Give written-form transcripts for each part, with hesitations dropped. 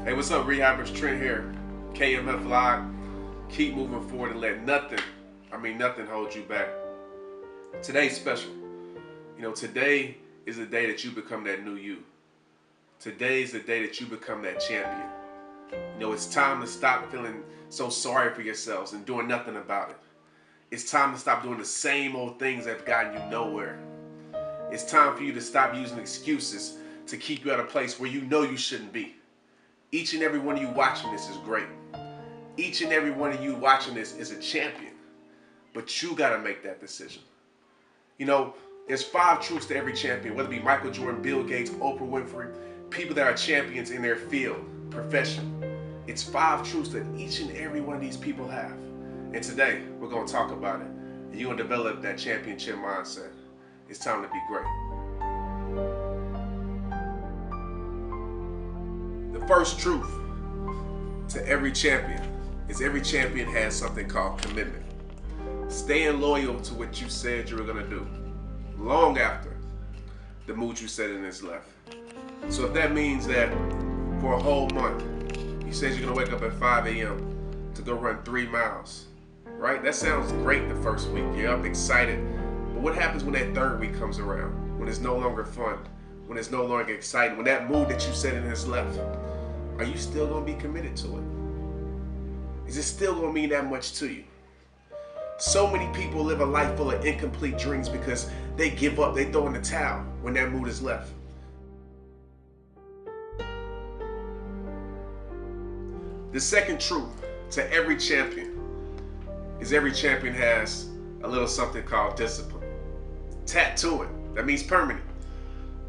Hey, what's up, Rehabbers? Trent here. KMF Live. Keep moving forward and let nothing, nothing hold you back. Today's special. Today is the day that you become that new you. Today is the day that you become that champion. It's time to stop feeling so sorry for yourselves and doing nothing about it. It's time to stop doing the same old things that have gotten you nowhere. It's time for you to stop using excuses to keep you at a place where you know you shouldn't be. Each and every one of you watching this is great. Each and every one of you watching this is a champion. But you got to make that decision. There's 5 truths to every champion, whether it be Michael Jordan, Bill Gates, Oprah Winfrey, people that are champions in their field, profession. It's 5 truths that each and every one of these people have. And today, we're going to talk about it. And you're going to develop that championship mindset. It's time to be great. The first truth to every champion is every champion has something called commitment. Staying loyal to what you said you were going to do long after the mood you set in is left. So if that means that for a whole month, you said you're going to wake up at 5 a.m. to go run 3 miles, right? That sounds great the first week. You're up, excited. But what happens when that 3rd week comes around? When it's no longer fun? When it's no longer exciting? When that mood that you set in is left? Are you still going to be committed to it? Is it still going to mean that much to you? So many people live a life full of incomplete dreams because they give up, they throw in the towel when that mood is left. The second truth to every champion is every champion has a little something called discipline. Tattooing, that means permanent.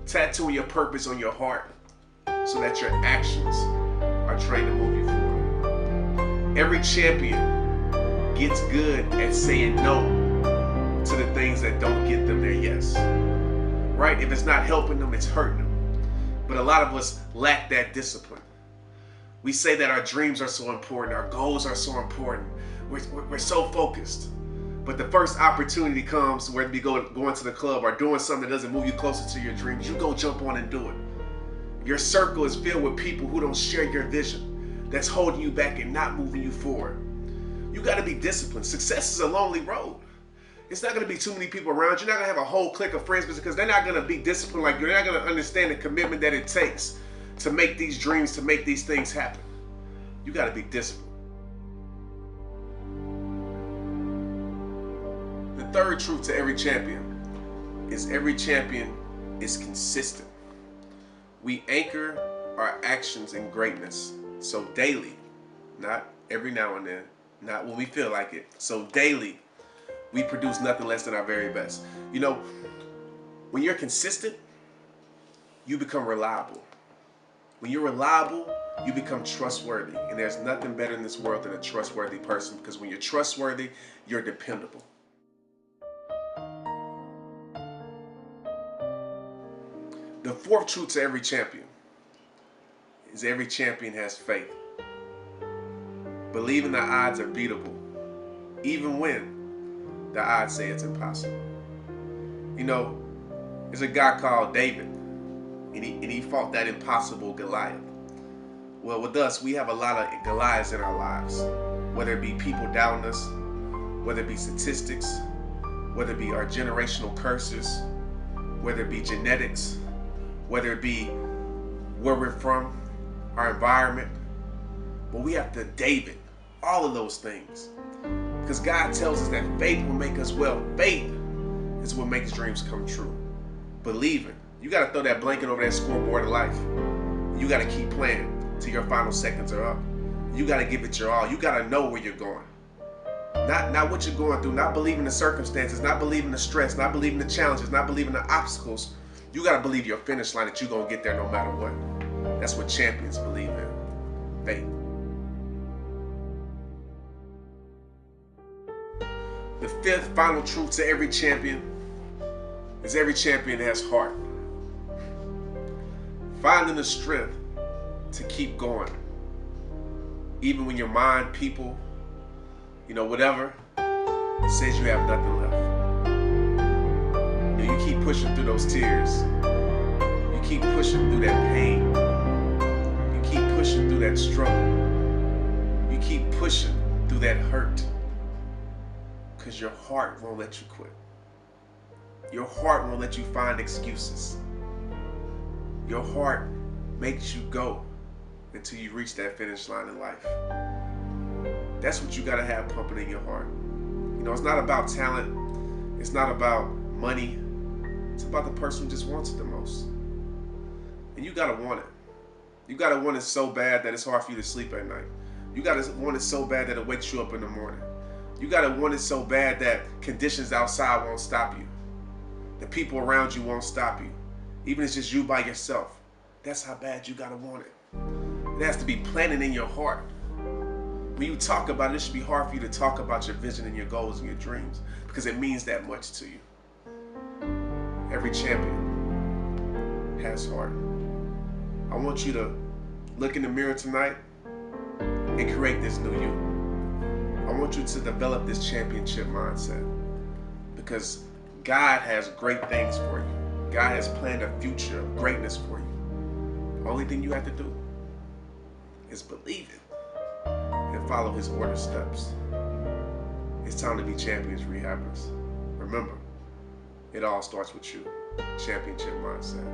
Tattooing your purpose on your heart so that your actions are trained to move you forward. Every champion gets good at saying no to the things that don't get them their yes. Right? If it's not helping them, it's hurting them. But a lot of us lack that discipline. We say that our dreams are so important, our goals are so important. We're so focused. But the first opportunity comes, whether we going to the club or doing something that doesn't move you closer to your dreams, you go jump on and do it. Your circle is filled with people who don't share your vision, that's holding you back and not moving you forward. You got to be disciplined. Success is a lonely road. It's not going to be too many people around. You're not going to have a whole clique of friends because they're not going to be disciplined like you. They're not going to understand the commitment that it takes to make these dreams, to make these things happen. You got to be disciplined. The third truth to every champion is consistent. We anchor our actions in greatness. So daily, not every now and then, not when we feel like it. So daily, we produce nothing less than our very best. When you're consistent, you become reliable. When you're reliable, you become trustworthy. And there's nothing better in this world than a trustworthy person, because when you're trustworthy, you're dependable. The fourth truth to every champion is every champion has faith. Believing the odds are beatable, even when the odds say it's impossible. There's a guy called David, and he fought that impossible Goliath. Well, with us, we have a lot of Goliaths in our lives, whether it be people doubting us, whether it be statistics, whether it be our generational curses, whether it be genetics, whether it be where we're from, our environment. But we have to David all of those things, because God tells us that faith will make us well. Faith is what makes dreams come true. Believing. You got to throw that blanket over that scoreboard of life. You got to keep playing till your final seconds are up. You got to give it your all. You got to know where you're going. Not what you're going through, not believing the circumstances, not believing the stress, not believing the challenges, not believing the obstacles. You got to believe your finish line, that you're going to get there no matter what. That's what champions believe in. Faith. The fifth final truth to every champion is every champion has heart. Finding the strength to keep going. Even when your mind, people, whatever, says you have nothing left. You keep pushing through those tears. You keep pushing through that pain. You keep pushing pushing through that struggle. You keep pushing through that hurt because your heart won't let you quit. Your heart won't let you find excuses. Your heart makes you go until you reach that finish line in life. That's what you got to have pumping in your heart. You know, it's not about talent. It's not about money. It's about the person who just wants it the most. And you got to want it. You got to want it so bad that it's hard for you to sleep at night. You got to want it so bad that it wakes you up in the morning. You got to want it so bad that conditions outside won't stop you. The people around you won't stop you. Even if it's just you by yourself. That's how bad you got to want it. It has to be planted in your heart. When you talk about it, it should be hard for you to talk about your vision and your goals and your dreams because it means that much to you. Every champion has heart. I want you to look in the mirror tonight and create this new you. I want you to develop this championship mindset because God has great things for you. God has planned a future of greatness for you. The only thing you have to do is believe it and follow his order steps. It's time to be champions, rehabbers. Remember, it all starts with you. Championship mindset.